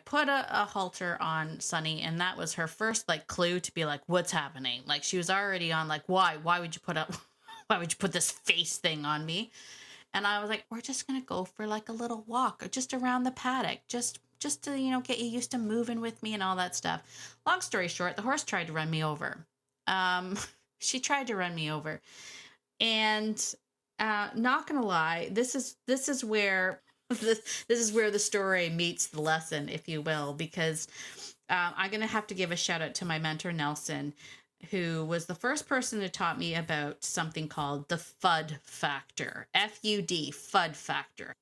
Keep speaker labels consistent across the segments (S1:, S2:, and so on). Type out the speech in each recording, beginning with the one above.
S1: put a halter on Sunny, and that was her first like clue to be like, what's happening? Like she was already on like, why would you why would you put this face thing on me? And I was like, we're just going to go for like a little walk or just around the paddock, just to, get you used to moving with me and all that stuff. Long story short, the horse tried to run me over. She tried to run me over. And not going to lie, this is where this is where the story meets the lesson, if you will, because I'm going to have to give a shout out to my mentor, Nelson, who was the first person who taught me about something called the FUD Factor. FUD, FUD Factor.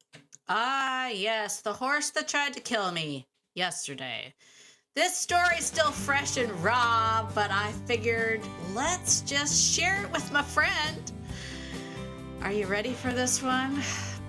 S1: Ah, yes, the horse that tried to kill me yesterday. This story's still fresh and raw, but I figured let's just share it with my friend. Are you ready for this one?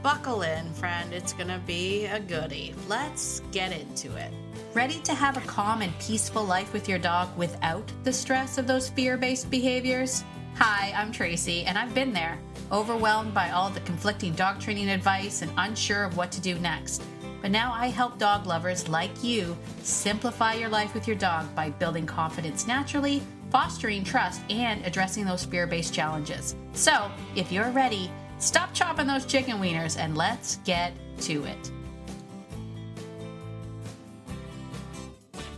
S1: Buckle in, friend. It's gonna be a goodie. Let's get into it. Ready to have a calm and peaceful life with your dog without the stress of those fear-based behaviors? Hi, I'm Tracy, and I've been there, overwhelmed by all the conflicting dog training advice and unsure of what to do next. But now I help dog lovers like you simplify your life with your dog by building confidence naturally, fostering trust, and addressing those fear-based challenges. So, if you're ready, stop chopping those chicken wieners and let's get to it.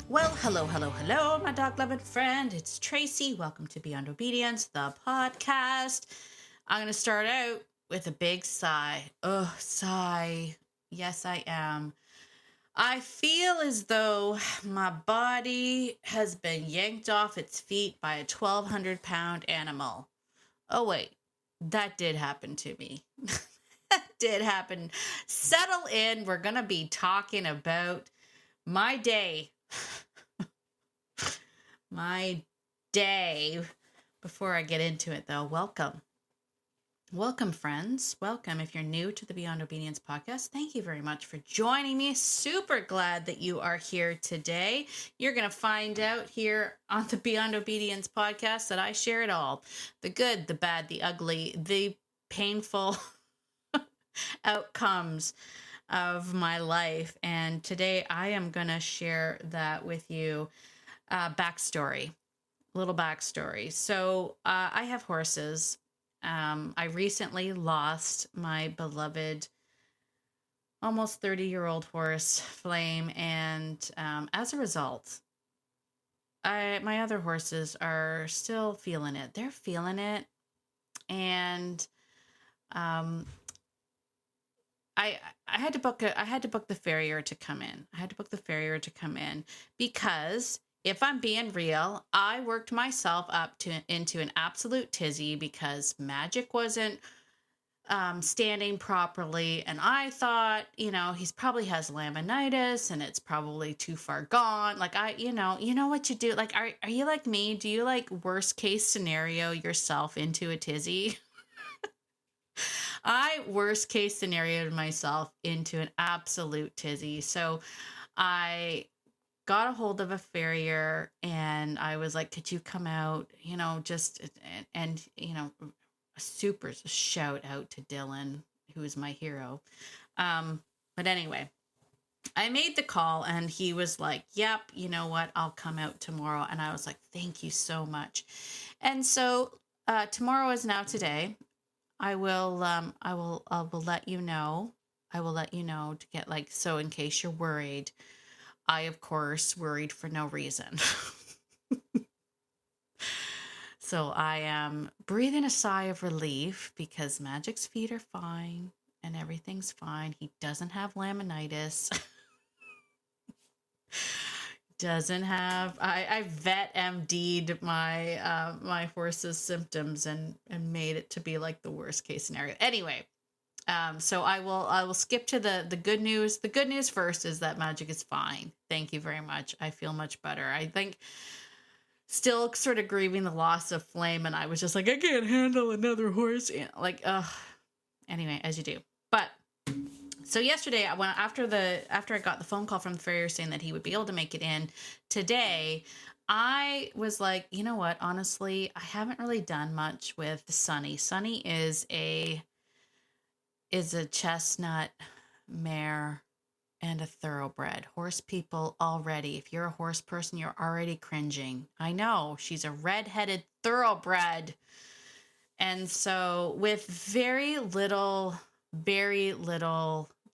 S1: Well, hello, my dog-loving friend. It's Tracy. Welcome to Beyond Obedience, the podcast. I'm going to start out with a big sigh. Oh, sigh. Yes, I am. I feel as though my body has been yanked off its feet by a 1,200-pound animal. Oh, wait. That did happen to me. That did happen. Settle in. We're going to be talking about my day. My day. Before I get into it, though, welcome. Welcome, friends. Welcome. If you're new to the Beyond Obedience podcast, thank you very much for joining me. Super glad that you are here today. You're going to find out here on the Beyond Obedience podcast that I share it all. The good, the bad, the ugly, the painful outcomes of my life. And today I am going to share that with you. Little backstory. So I have horses. I recently lost my beloved almost 30-year-old horse, Flame, and as a result, my other horses are still feeling it. They're feeling it, and I had to book the farrier to come in. I had to book the farrier to come in because, if I'm being real, I worked myself up into an absolute tizzy because Magic wasn't standing properly, and I thought, he's probably has laminitis and it's probably too far gone. Like you know what you do. Like, are you like me? Do you like worst case scenario yourself into a tizzy? I worst case scenarioed myself into an absolute tizzy. So I got a hold of a farrier and I was like, could you come out, and a super shout out to Dylan, who is my hero. But anyway, I made the call and he was like, yep, you know what? I'll come out tomorrow. And I was like, thank you so much. And so, tomorrow is now today. I will let you know. I will let you know to get so in case you're worried. I, of course, worried for no reason. So I am breathing a sigh of relief because Magic's feet are fine and everything's fine. He doesn't have laminitis. Doesn't have. I vet MD'd my my horse's symptoms and made it to be like the worst case scenario. Anyway. So I will skip to the good news. The good news first is that Magic is fine. Thank you very much. I feel much better. I think still sort of grieving the loss of Flame, and I was just like, I can't handle another horse. Anyway, as you do. But so yesterday, after I got the phone call from the farrier saying that he would be able to make it in today, I was like, you know what? Honestly, I haven't really done much with Sunny. Sunny is a chestnut mare, and a thoroughbred. Horse people already. If you're a horse person, you're already cringing. I know, she's a red-headed thoroughbred. And so with very little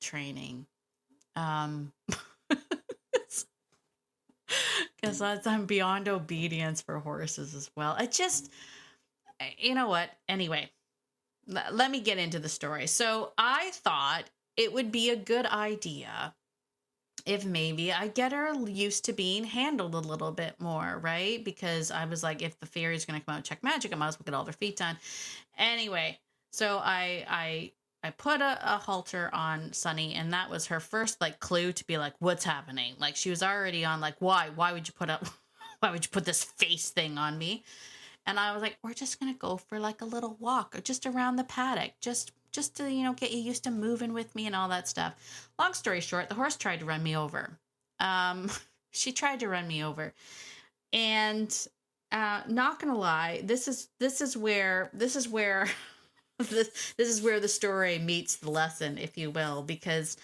S1: training, um, because I'm beyond obedience for horses as well. It just, you know what? Anyway, let me get into the story. So I thought it would be a good idea if maybe I get her used to being handled a little bit more, right? Because I was like, if the fairy's going to come out and check magic, I might as well get all their feet done. Anyway, so I put a halter on Sunny, and that was her first like clue to be like, what's happening? Like she was already on like, why would you put up, why would you put this face thing on me? And I was like, we're just going to go for like a little walk or just around the paddock, just to, get you used to moving with me and all that stuff. Long story short, the horse tried to run me over. She tried to run me over. And not gonna lie, this is where this is where the story meets the lesson, if you will, because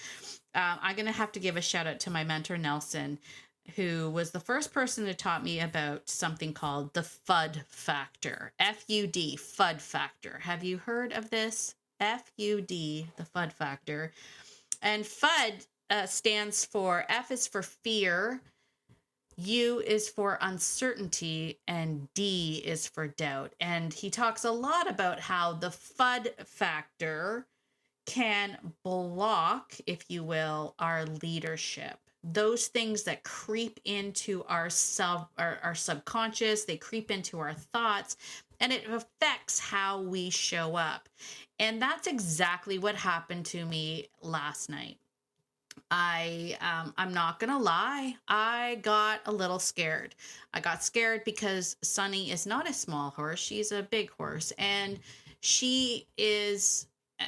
S1: I'm gonna have to give a shout out to my mentor Nelson, who was the first person that taught me about something called the FUD Factor. FUD, FUD Factor. Have you heard of this? FUD, the FUD Factor. And FUD stands for, F is for fear, U is for uncertainty, and D is for doubt. And he talks a lot about how the FUD factor can block, if you will, our leadership. Those things that creep into our subconscious, they creep into our thoughts, and it affects how we show up. And that's exactly what happened to me last night. I'm not gonna lie, I got a little scared. I got scared because Sunny is not a small horse, she's a big horse, and she is,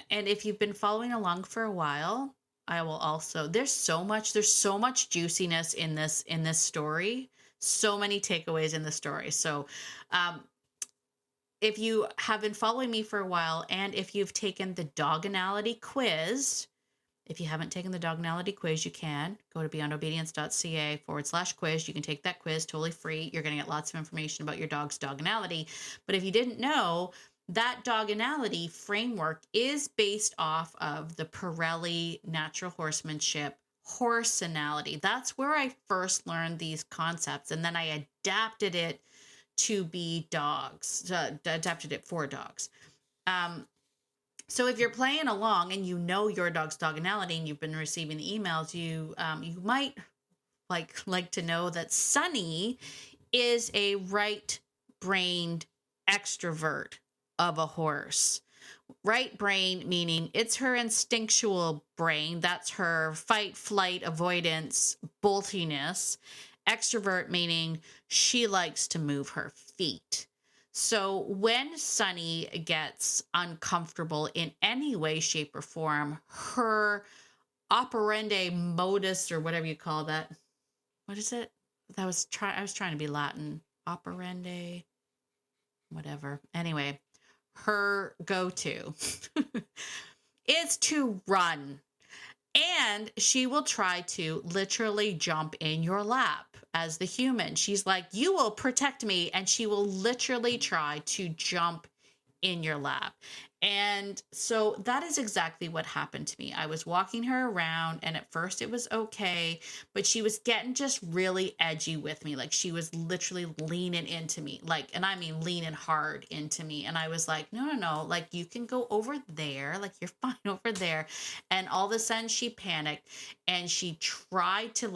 S1: and if you've been following along for a while, I will also, there's so much juiciness in this story, so many takeaways in the story. So if you have been following me for a while, and if you've taken the doganality quiz, if you haven't taken the doganality quiz, you can go to beyondobedience.ca/quiz. You can take that quiz totally free. You're going to get lots of information about your dog's doganality. But if you didn't know, that doganality framework is based off of the Pirelli natural horsemanship horsenality. That's where I first learned these concepts. And then I adapted it to be dogs, adapted it for dogs. So if you're playing along and you know your dog's doganality and you've been receiving the emails, you might like to know that Sunny is a right-brained extrovert of a horse. Right brain meaning it's her instinctual brain. That's her fight, flight, avoidance, boltiness. Extrovert meaning she likes to move her feet. So when Sunny gets uncomfortable in any way, shape, or form, her operandi modus, or whatever you call that, what is it? I was trying to be Latin. Operandi, whatever. Anyway, her go-to is to run. And she will try to literally jump in your lap as the human. She's like, you will protect me. And she will literally try to jump in your lap. And so that is exactly what happened to me. I was walking her around, and at first it was okay, but she was getting just really edgy with me. Like she was literally leaning into me, and I mean leaning hard into me. And I was like, no, like you can go over there. Like you're fine over there. And all of a sudden she panicked and she tried to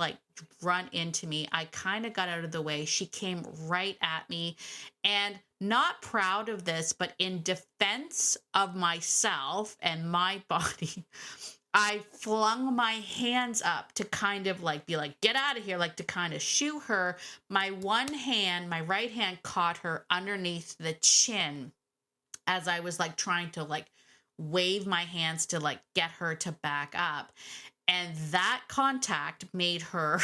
S1: run into me. I kind of got out of the way. She came right at me, and not proud of this, but in defense of myself and my body, I flung my hands up to kind of be like, get out of here, to kind of shoo her. My right hand caught her underneath the chin as I was trying to wave my hands to get her to back up. And that contact made her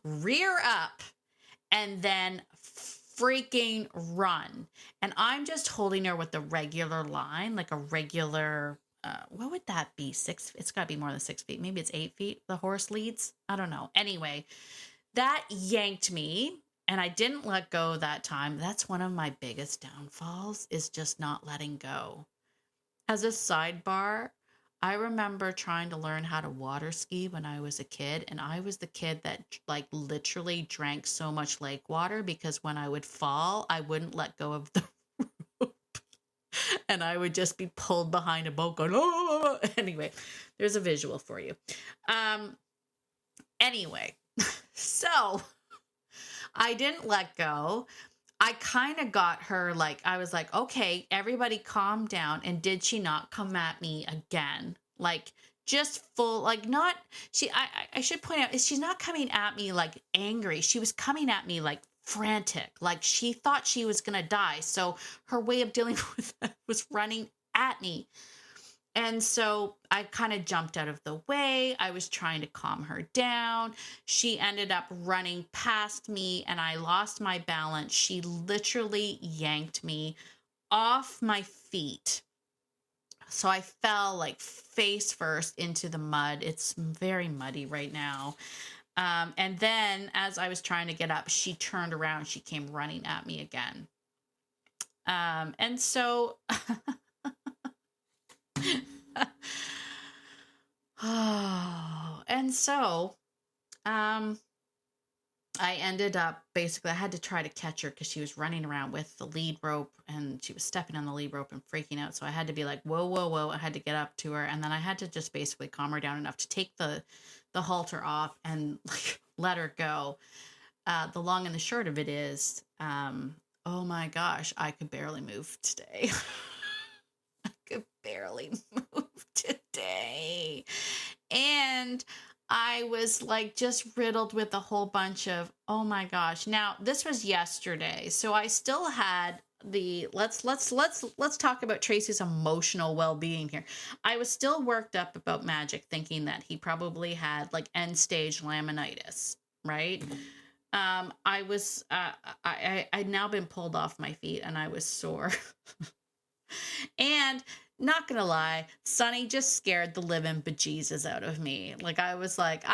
S1: rear up and then freaking run. And I'm just holding her with a regular line, a regular what would that be? It's got to be more than 6 feet. Maybe it's 8 feet. The horse leads. I don't know. Anyway, that yanked me and I didn't let go that time. That's one of my biggest downfalls, is just not letting go. As a sidebar, I remember trying to learn how to water ski when I was a kid, and I was the kid that like literally drank so much lake water because when I would fall, I wouldn't let go of the rope and I would just be pulled behind a boat going, oh, anyway, there's a visual for you. Anyway, so I didn't let go. I kind of got her, like, I was like, okay, everybody calm down. And did she not come at me again? Like, just full, like, not, I should point out, she's not coming at me like angry. She was coming at me like frantic. Like she thought she was going to die. So her way of dealing with that was running at me. And so I kind of jumped out of the way. I was trying to calm her down. She ended up running past me and I lost my balance. She literally yanked me off my feet. So I fell like face first into the mud. It's very muddy right now. And then as I was trying to get up, she turned around. She came running at me again. And so... and so I ended up, basically I had to try to catch her because she was running around with the lead rope and she was stepping on the lead rope and freaking out. So I had to be like, whoa, whoa, whoa. I had to get up to her. And then I had to just basically calm her down enough to take the halter off and like let her go. The long and the short of it is, oh my gosh, I could barely move today. Could barely move today. And I was like just riddled with a whole bunch of, oh my gosh. Now, this was yesterday. So I still had the let's talk about Tracy's emotional well-being here. I was still worked up about Magic, thinking that he probably had like end stage laminitis, right? I was I'd now been pulled off my feet and I was sore. And not gonna lie, Sonny just scared the living bejesus out of me. Like I was like,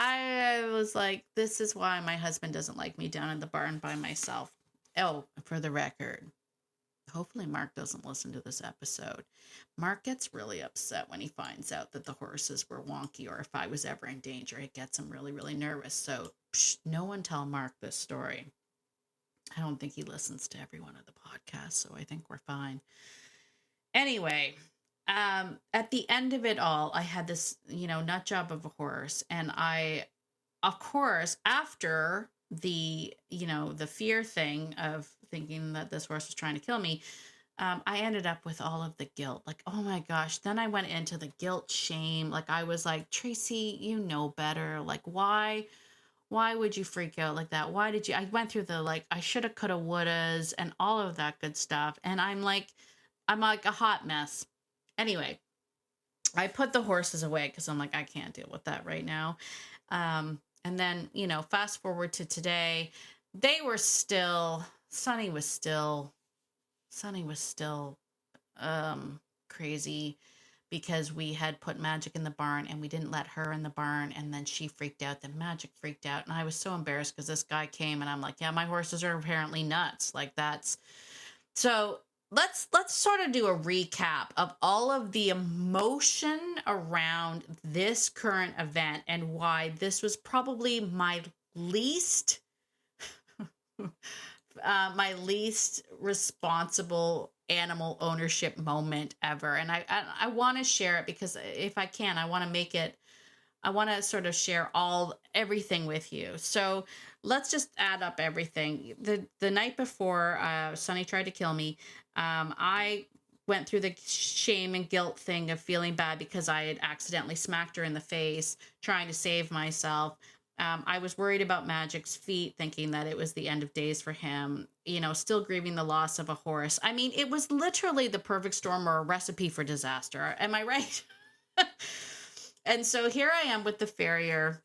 S1: this is why my husband doesn't like me down in the barn by myself. Oh, for the record, hopefully Mark doesn't listen to this episode. Mark gets really upset when he finds out that the horses were wonky, or if I was ever in danger, it gets him really, really nervous. So no one tell Mark this story. I don't think he listens to every one of the podcasts, so I think we're fine. Anyway, at the end of it all, I had this, nut job of a horse. And I, of course, after the fear thing of thinking that this horse was trying to kill me, I ended up with all of the guilt. Like, oh my gosh. Then I went into the guilt, shame. Like, I was like, Tracy, you know better. Like, why would you freak out like that? Why did you? I went through the, like, I shoulda, coulda, wouldas and all of that good stuff. And I'm like a hot mess. Anyway, I put the horses away because I'm like, I can't deal with that right now. And then, fast forward to today, Sonny was still crazy because we had put Magic in the barn and we didn't let her in the barn. And then she freaked out, then Magic freaked out. And I was so embarrassed because this guy came and I'm like, yeah, my horses are apparently nuts. Like that's, so let's sort of do a recap of all of the emotion around this current event and why this was probably my least responsible animal ownership moment ever. And I want to share it because if I can, I want to sort of share everything with you. So let's just add up everything. The night before Sonny tried to kill me, I went through the shame and guilt thing of feeling bad because I had accidentally smacked her in the face, trying to save myself. I was worried about Magic's feet, thinking that it was the end of days for him, still grieving the loss of a horse. I mean, it was literally the perfect storm or a recipe for disaster. Am I right? And so here I am with the farrier.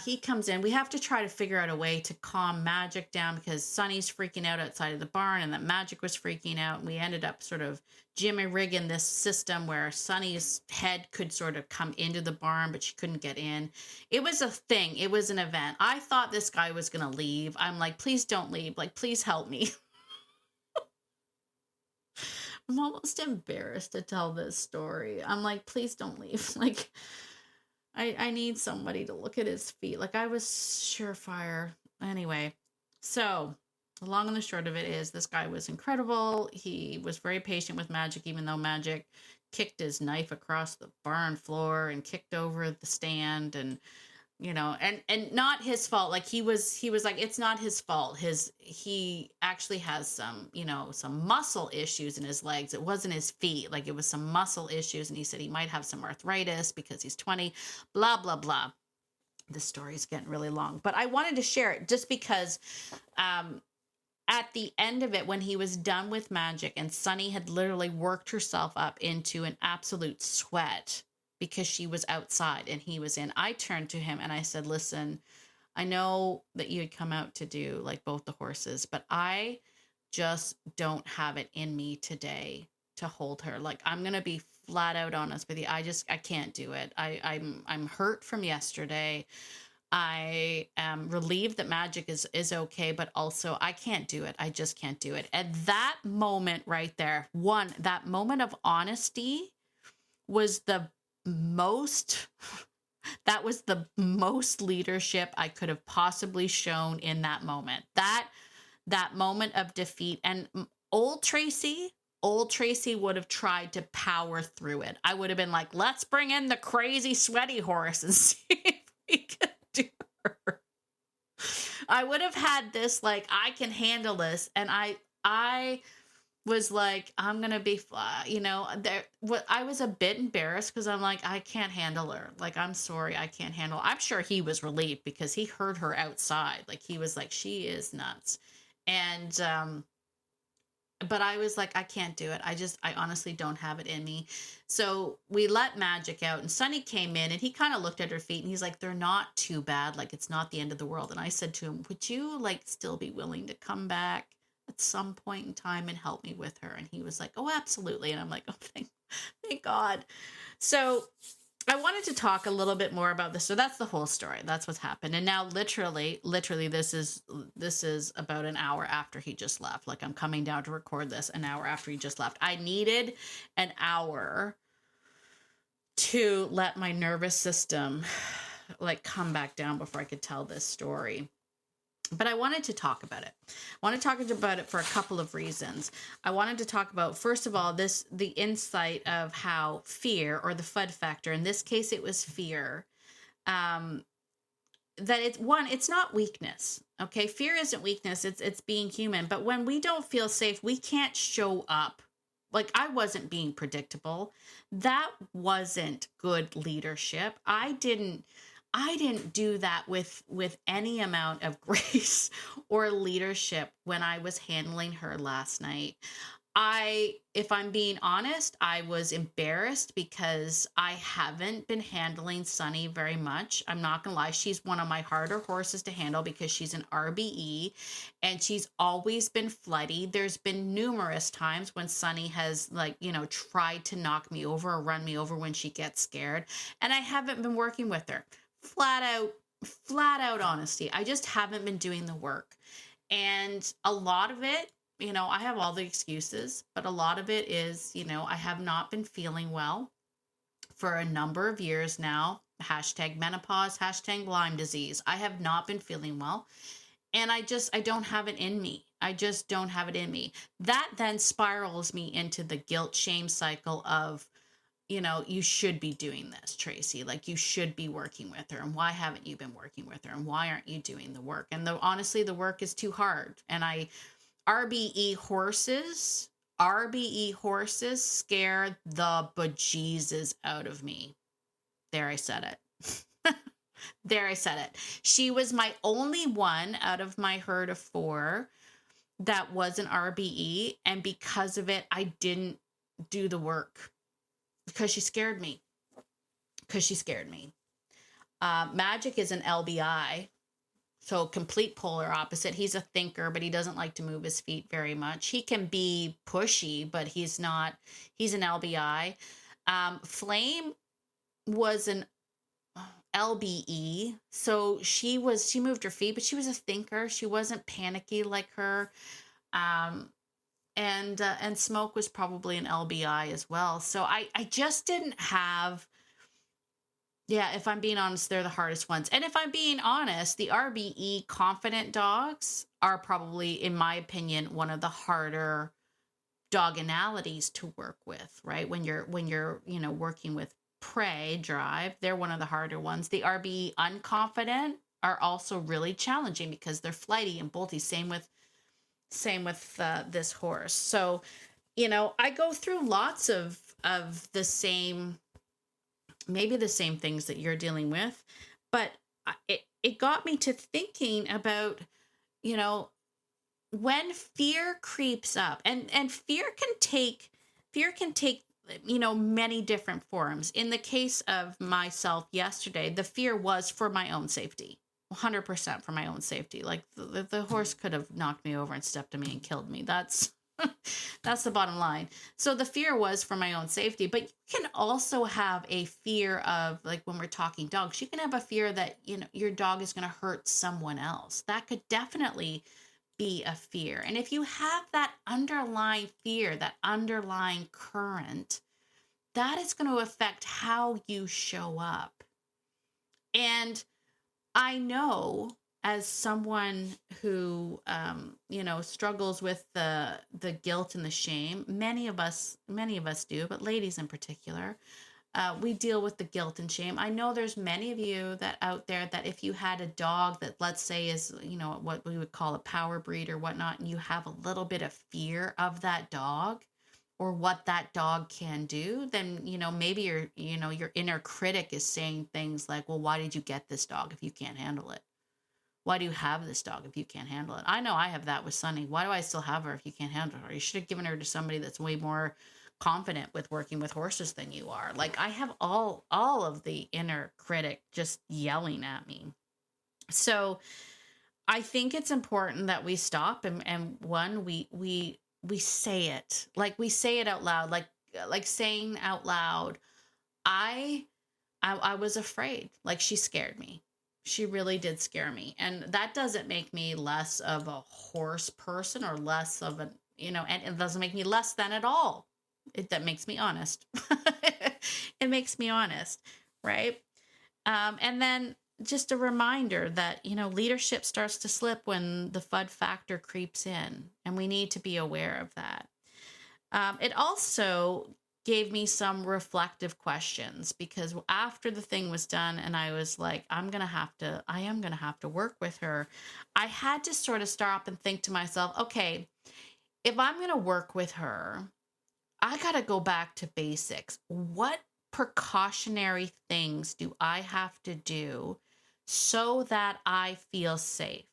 S1: He comes in. We have to try to figure out a way to calm Magic down because Sunny's freaking out outside of the barn and that Magic was freaking out. And we ended up sort of jimmy rigging this system where Sunny's head could sort of come into the barn, but she couldn't get in. It was a thing. It was an event. I thought this guy was going to leave. I'm like, please don't leave. Like, please help me. I'm almost embarrassed to tell this story. I'm like, please don't leave. Like, I need somebody to look at his feet. Like, I was surefire. Anyway, so the long and the short of it is this guy was incredible. He was very patient with Magic, even though Magic kicked his knife across the barn floor and kicked over the stand, and and not his fault. Like, he was like, it's not his fault. He actually has some muscle issues in his legs. It wasn't his feet. Like, it was some muscle issues. And he said he might have some arthritis because he's 20, blah, blah, blah. This story is getting really long, but I wanted to share it just because, at the end of it, when he was done with Magic and Sunny had literally worked herself up into an absolute sweat because she was outside and he was in, I turned to him and I said, listen, I know that you had come out to do like both the horses, but I just don't have it in me today to hold her. Like, I'm going to be flat out honest with you. I can't do it. I'm hurt from yesterday. I am relieved that Magic is okay, but also I can't do it. I just can't do it. At that moment right there, that moment of honesty was the most leadership I could have possibly shown in that moment. That moment of defeat. And old Tracy would have tried to power through it. I would have been like, let's bring in the crazy sweaty horse and see if we can do her. I would have had this, like, I can handle this. And I was like, I'm gonna be I was a bit embarrassed because I'm like, I can't handle her. Like, I'm sorry, I can't handle. I'm sure he was relieved because he heard her outside. Like, he was like, she is nuts. And but I was like, I can't do it. I honestly don't have it in me. So we let Magic out and Sunny came in and he kind of looked at her feet and he's like, they're not too bad. Like, it's not the end of the world. And I said to him, would you like still be willing to come back at some point in time and help me with her? And he was like, oh, absolutely. And I'm like, oh, thank God. So I wanted to talk a little bit more about this. So that's the whole story. That's what's happened. And now literally this is about an hour after he just left. Like, I'm coming down to record this an hour after he just left. I needed an hour to let my nervous system like come back down before I could tell this story. But I wanted to talk about it. I want to talk about it for a couple of reasons. I wanted to talk about, first of all, the insight of how fear, or the FUD factor, in this case, it was fear, that it's not weakness. Okay. Fear isn't weakness. It's being human. But when we don't feel safe, we can't show up. Like, I wasn't being predictable. That wasn't good leadership. I didn't do that with any amount of grace or leadership when I was handling her last night. If I'm being honest, I was embarrassed because I haven't been handling Sunny very much. I'm not gonna lie. She's one of my harder horses to handle because she's an RBE and she's always been floody. There's been numerous times when Sunny has tried to knock me over or run me over when she gets scared. And I haven't been working with her. Flat out honesty. I just haven't been doing the work. And a lot of it, I have all the excuses, but a lot of it is, I have not been feeling well for a number of years now. #menopause, #Lyme disease. I have not been feeling well. And I don't have it in me. I just don't have it in me. That then spirals me into the guilt shame cycle of, you should be doing this, Tracy. Like, you should be working with her. And why haven't you been working with her? And why aren't you doing the work? And honestly, the work is too hard. And RBE horses scare the bejesus out of me. There, I said it. There, I said it. She was my only one out of my herd of 4 that was an RBE. And because of it, I didn't do the work. Because she scared me. Magic is an LBI, so complete polar opposite. He's a thinker, but he doesn't like to move his feet very much. He can be pushy, but he's not. He's an LBI. Flame was an LBE. So she moved her feet, but she was a thinker. She wasn't panicky like her. Um, and Smoke was probably an LBI as well. So I just didn't have. Yeah, if I'm being honest, they're the hardest ones. And if I'm being honest, the RBE confident dogs are probably, in my opinion, one of the harder doginalities to work with, right? When you're working with prey drive, they're one of the harder ones. The RBE unconfident are also really challenging because they're flighty and bolty. Same with this horse. So, I go through lots of the same, maybe the same things that you're dealing with, but it got me to thinking about, when fear creeps up, and fear can take many different forms. In the case of myself yesterday, the fear was for my own safety. 100% for my own safety. Like the horse could have knocked me over and stepped on me and killed me. That's that's the bottom line. So the fear was for my own safety, but you can also have a fear of, like, when we're talking dogs, you can have a fear that your dog is going to hurt someone else. That could definitely be a fear. And if you have that underlying fear, that underlying current, that is going to affect how you show up. And I know, as someone who struggles with the guilt and the shame, many of us do, but ladies in particular, we deal with the guilt and shame. I know there's many of you that out there that if you had a dog that, let's say, is what we would call a power breed or whatnot, and you have a little bit of fear of that dog or what that dog can do, then maybe your inner critic is saying things like, well, why did you get this dog if you can't handle it? Why do you have this dog if you can't handle it? I know I have that with Sunny. Why do I still have her if you can't handle her? You should have given her to somebody that's way more confident with working with horses than you are. Like, I have all of the inner critic just yelling at me. So I think it's important that we stop and one, we say it. Like, we say it out loud, like saying out loud, I was afraid. Like, she scared me. She really did scare me. And that doesn't make me less of a horse person or less of and it doesn't make me less than at all. That makes me honest. It makes me honest, right? And then just a reminder that, leadership starts to slip when the FUD factor creeps in, and we need to be aware of that. It also gave me some reflective questions, because after the thing was done and I was like, I am going to have to work with her. I had to sort of stop and think to myself, okay, if I'm going to work with her, I got to go back to basics. What precautionary things do I have to do so that I feel safe?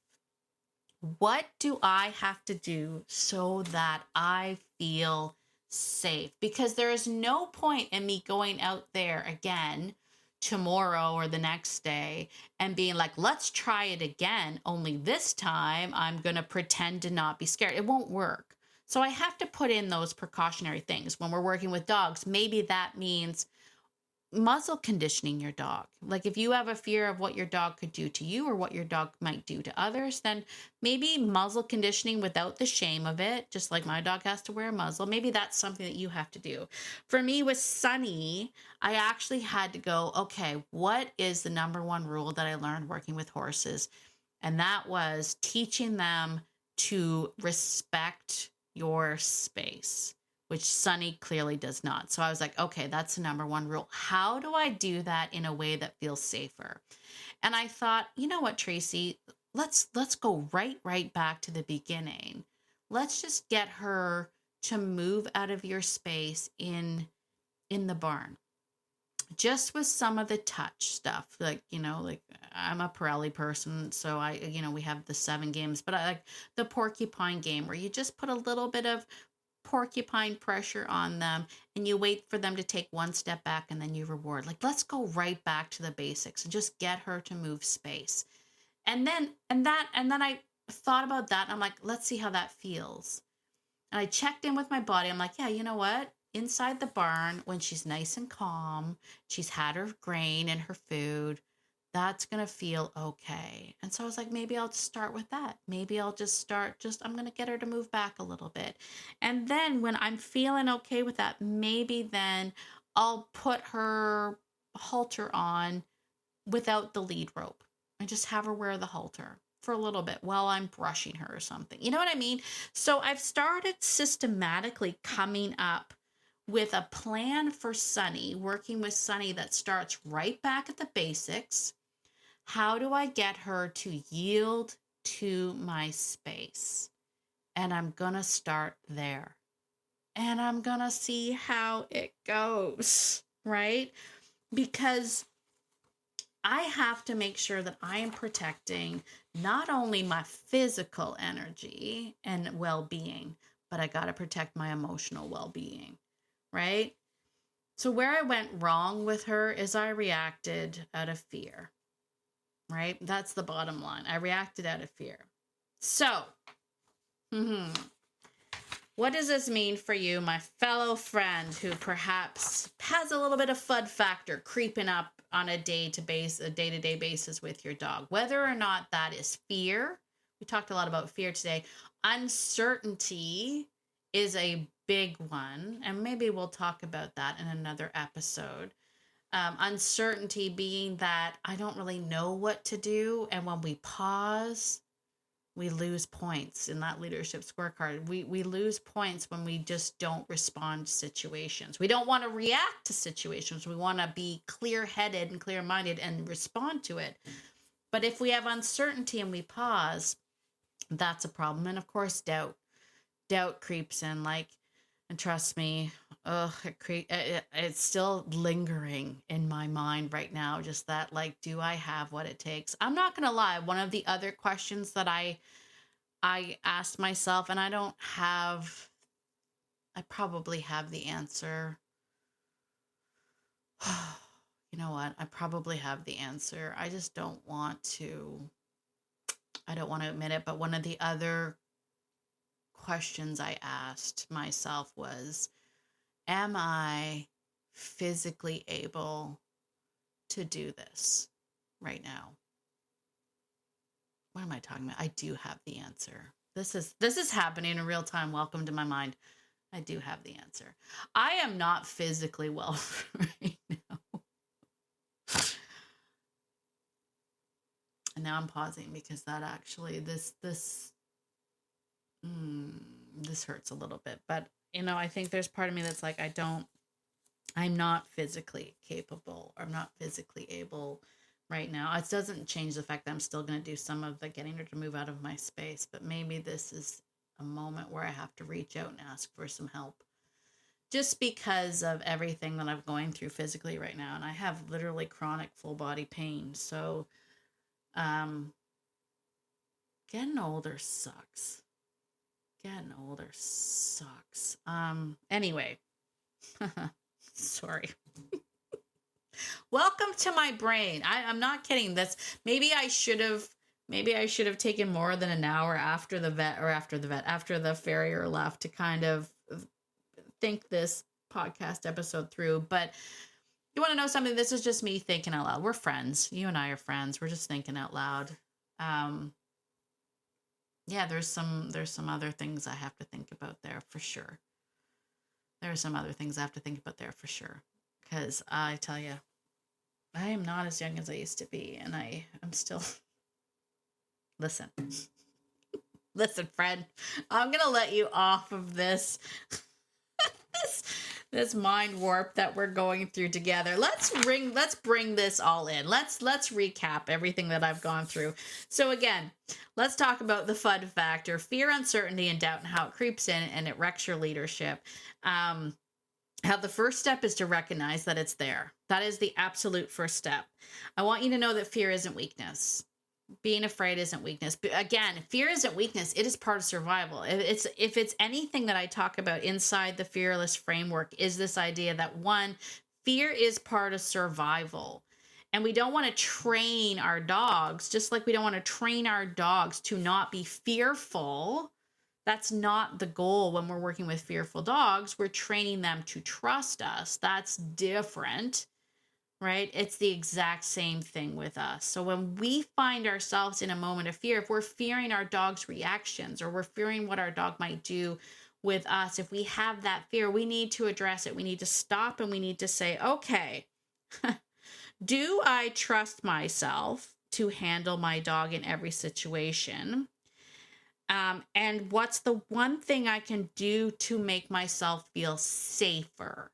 S1: What do I have to do so that I feel safe? Because there is no point in me going out there again tomorrow or the next day and being like, let's try it again. Only this time I'm going to pretend to not be scared. It won't work. So I have to put in those precautionary things. When we're working with dogs, maybe that means muzzle conditioning your dog. Like, if you have a fear of what your dog could do to you or what your dog might do to others, then maybe muzzle conditioning without the shame of it, just like my dog has to wear a muzzle. Maybe that's something that you have to do. For me with Sunny, I actually had to go, okay, what is the number one rule that I learned working with horses? And that was teaching them to respect your space, which Sunny clearly does not. So I was like, okay, that's the number one rule. How do I do that in a way that feels safer? And I thought, you know what, Tracy, let's go right back to the beginning. Let's just get her to move out of your space in the barn. Just with some of the touch stuff, like I'm a Pirelli person, so we have the 7 games, but I like the porcupine game where you just put a little bit of porcupine pressure on them and you wait for them to take one step back and then you reward. Like, let's go right back to the basics and just get her to move space. And then I thought about that and I'm like, let's see how that feels. And I checked in with my body. I'm like, yeah, you know what? Inside the barn, when she's nice and calm, she's had her grain and her food, that's going to feel okay. And so I was like, maybe I'll just start with that. Maybe I'll just start, I'm going to get her to move back a little bit. And then when I'm feeling okay with that, maybe then I'll put her halter on without the lead rope and just have her wear the halter for a little bit while I'm brushing her or something. You know what I mean? So I've started systematically coming up with a plan for Sunny, working with Sunny that starts right back at the basics. How do I get her to yield to my space? And I'm going to start there. And I'm going to see how it goes, right? Because I have to make sure that I am protecting not only my physical energy and well-being, but I got to protect my emotional well-being, right? So where I went wrong with her is I reacted out of fear, right? That's the bottom line. I reacted out of fear. So, what does this mean for you, my fellow friend who perhaps has a little bit of FUD factor creeping up on a day-to-day basis with your dog? Whether or not that is fear. We talked a lot about fear today. Uncertainty is a big one, and maybe we'll talk about that in another episode. Uncertainty being that I don't really know what to do, and when we pause, we lose points in that leadership scorecard. We lose points when we just don't respond to situations. We don't want to react to situations. We want to be clear-headed and clear-minded and respond to it. But if we have uncertainty and we pause, that's a problem. And of course, doubt creeps in, like, and trust me, it's still lingering in my mind right now. Just that, like, do I have what it takes? I'm not going to lie. One of the other questions that I asked myself, and I probably have the answer. You know what? I probably have the answer. I just don't want to admit it. But one of the other questions I asked myself was, am I physically able to do this right now? What am I talking about? I do have the answer. This is happening in real time. Welcome to my mind. I do have the answer. I am not physically well right now. And now I'm pausing because that actually, this hurts a little bit. But, I think there's part of me that's like, I'm not physically capable, or I'm not physically able right now. It doesn't change the fact that I'm still going to do some of the getting her to move out of my space. But maybe this is a moment where I have to reach out and ask for some help. Just because of everything that I'm going through physically right now. And I have literally chronic full body pain. So, getting older sucks. Anyway, sorry. Welcome to my brain. I'm not kidding. Maybe I should have taken more than an hour after the farrier left to kind of think this podcast episode through. But you want to know something? This is just me thinking out loud. We're friends. You and I are friends. We're just thinking out loud. Yeah, there's some other things I have to think about there for sure. Because I tell you, I am not as young as I used to be, and I'm still. Listen, friend, I'm gonna let you off of this. This mind warp that we're going through together. Let's bring this all in. Let's recap everything that I've gone through. So again, let's talk about the FUD factor, fear, uncertainty, and doubt, and how it creeps in and it wrecks your leadership. How the first step is to recognize that it's there. That is the absolute first step. I want you to know that fear isn't weakness. Being afraid isn't weakness. But again, fear isn't weakness. It is part of survival. If it's anything that I talk about inside the fearless framework is this idea that one, fear is part of survival. And we don't want to train our dogs, just like we don't want to train our dogs to not be fearful. That's not the goal when we're working with fearful dogs. We're training them to trust us. That's different, right? It's the exact same thing with us. So when we find ourselves in a moment of fear, if we're fearing our dog's reactions or we're fearing what our dog might do with us, if we have that fear, we need to address it. We need to stop and we need to say, okay, do I trust myself to handle my dog in every situation? And what's the one thing I can do to make myself feel safer?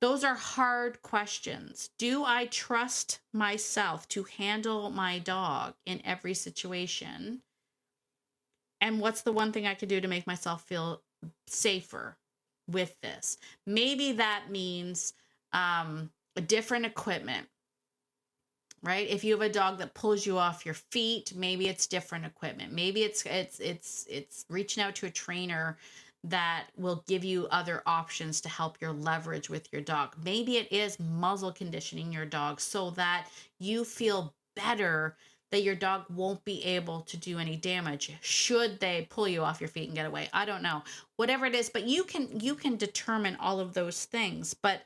S1: Those are hard questions. Do I trust myself to handle my dog in every situation? And what's the one thing I can do to make myself feel safer with this? Maybe that means a different equipment, right? If you have a dog that pulls you off your feet, maybe it's different equipment. Maybe it's reaching out to a trainer that will give you other options to help your leverage with your dog. Maybe it is muzzle conditioning your dog so that you feel better that your dog won't be able to do any damage should they pull you off your feet and get away. I don't know. Whatever it is, but you can determine all of those things. But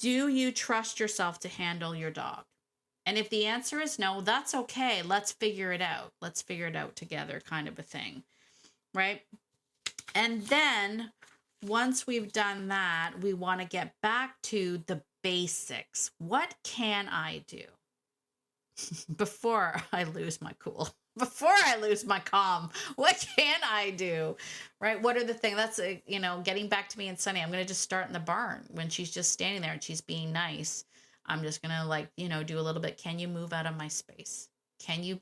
S1: do you trust yourself to handle your dog? And if the answer is no, that's okay. Let's figure it out. Let's figure it out together, kind of a thing, right? And then once we've done that, we want to get back to the basics. What can I do before I lose my cool? Before I lose my calm, what can I do? Right? What are the things? That's, getting back to me and Sunny. I'm going to just start in the barn when she's just standing there and she's being nice. I'm just going to do a little bit. Can you move out of my space? Can you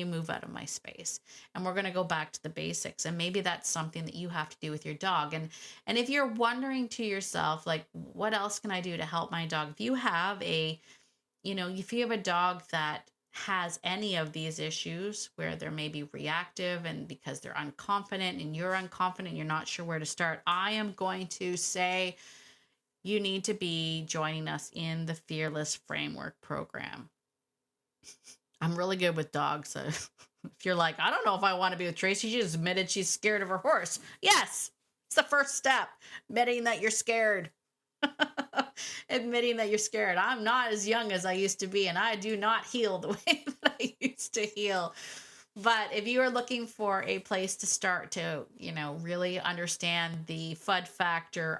S1: move out of my space? And we're going to go back to the basics. And maybe that's something that you have to do with your dog. And if you're wondering to yourself, like, what else can I do to help my dog? If you have a dog that has any of these issues where they're maybe reactive and because they're unconfident and you're unconfident, you're not sure where to start, I am going to say you need to be joining us in the Fearless Framework program. I'm really good with dogs. So if you're like, I don't know if I want to be with Tracy, she just admitted she's scared of her horse. Yes, it's the first step. Admitting that you're scared. Admitting that you're scared. I'm not as young as I used to be, and I do not heal the way that I used to heal. But if you are looking for a place to start to, really understand the FUD factor,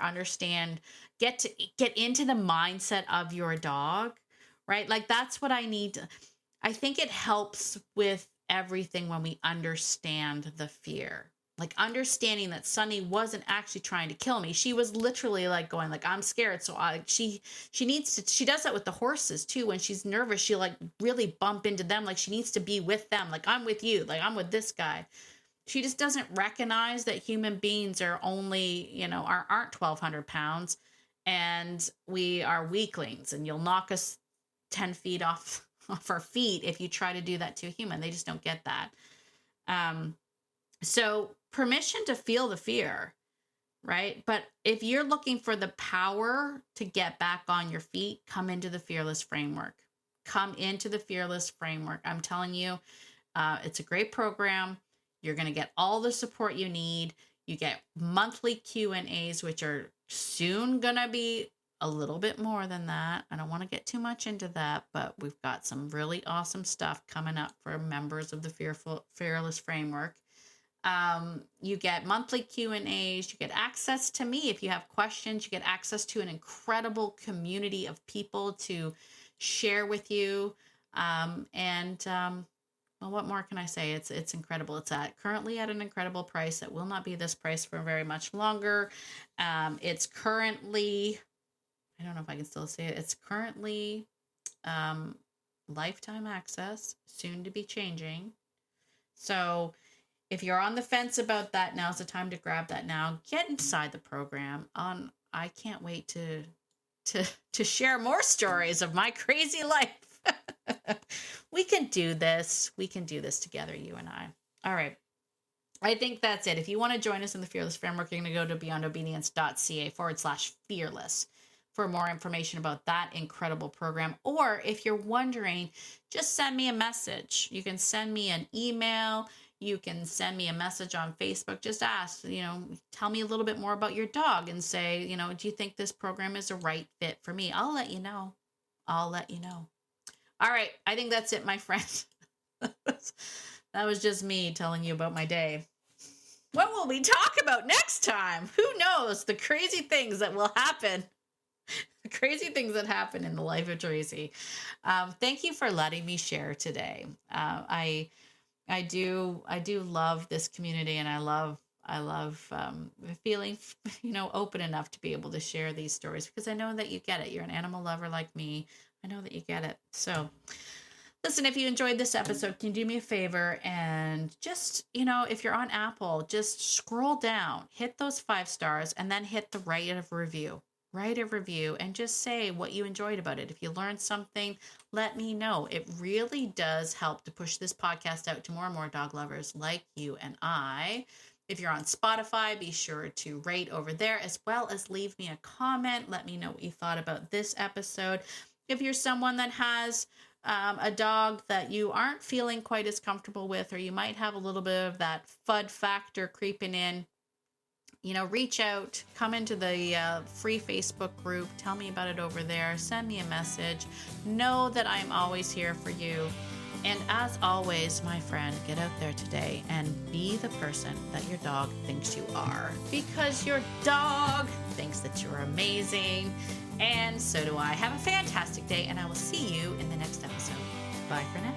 S1: get into the mindset of your dog, right? Like, that's what I need. I think it helps with everything when we understand the fear. Like, understanding that Sunny wasn't actually trying to kill me. She was literally like going like, I'm scared. So she does that with the horses too. When she's nervous, she like really bump into them. Like, she needs to be with them. Like, I'm with you. Like, I'm with this guy. She just doesn't recognize that human beings are only, aren't 1,200 pounds and we are weaklings, and you'll knock us 10 feet off our feet if you try to do that to a human. They just don't get that. So permission to feel the fear, right? But if you're looking for the power to get back on your feet, come into the Fearless Framework. Come into the Fearless Framework. I'm telling you, it's a great program. You're going to get all the support you need. You get monthly Q&As, which are soon going to be a little bit more than that. I don't want to get too much into that, but we've got some really awesome stuff coming up for members of the Fearless Framework. You get monthly Q&As, you get access to me if you have questions, you get access to an incredible community of people to share with you. Well, what more can I say? It's incredible. It's currently at an incredible price. It will not be this price for very much longer. It's currently, I don't know if I can still say it. It's currently lifetime access, soon to be changing. So if you're on the fence about that, now's the time to grab that now. Get inside the program. I can't wait to share more stories of my crazy life. We can do this. We can do this together, you and I. All right. I think that's it. If you want to join us in the Fearless Framework, you're going to go to beyondobedience.ca/fearless for more information about that incredible program. Or if you're wondering, just send me a message. You can send me an email. You can send me a message on Facebook. Just ask, tell me a little bit more about your dog and say, do you think this program is a right fit for me? I'll let you know. I'll let you know. All right. I think that's it, my friend. That was just me telling you about my day. What will we talk about next time? Who knows? The crazy things that will happen. The crazy things that happen in the life of Tracy. Thank you for letting me share today. I do love this community, and I love feeling open enough to be able to share these stories, because I know that you get it. You're an animal lover like me. I know that you get it. So listen, if you enjoyed this episode, can you do me a favor and just, if you're on Apple, just scroll down, hit those 5 stars, and then hit the write a review. Write a review and just say what you enjoyed about it. If you learned something, let me know. It really does help to push this podcast out to more and more dog lovers like you and I. If you're on Spotify, be sure to rate over there, as well as leave me a comment. Let me know what you thought about this episode. If you're someone that has a dog that you aren't feeling quite as comfortable with, or you might have a little bit of that FUD factor creeping in, reach out, come into the free Facebook group, tell me about it over there, send me a message. Know that I'm always here for you. And as always, my friend, get out there today and be the person that your dog thinks you are, because your dog thinks that you're amazing. And so do I. Have a fantastic day, and I will see you in the next episode. Bye for now.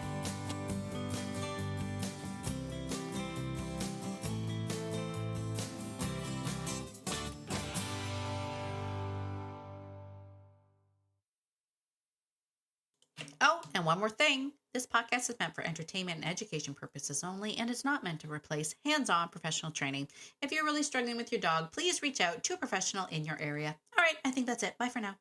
S1: Oh, and one more thing. This podcast is meant for entertainment and education purposes only, and is not meant to replace hands-on professional training. If you're really struggling with your dog, please reach out to a professional in your area. All right, I think that's it. Bye for now.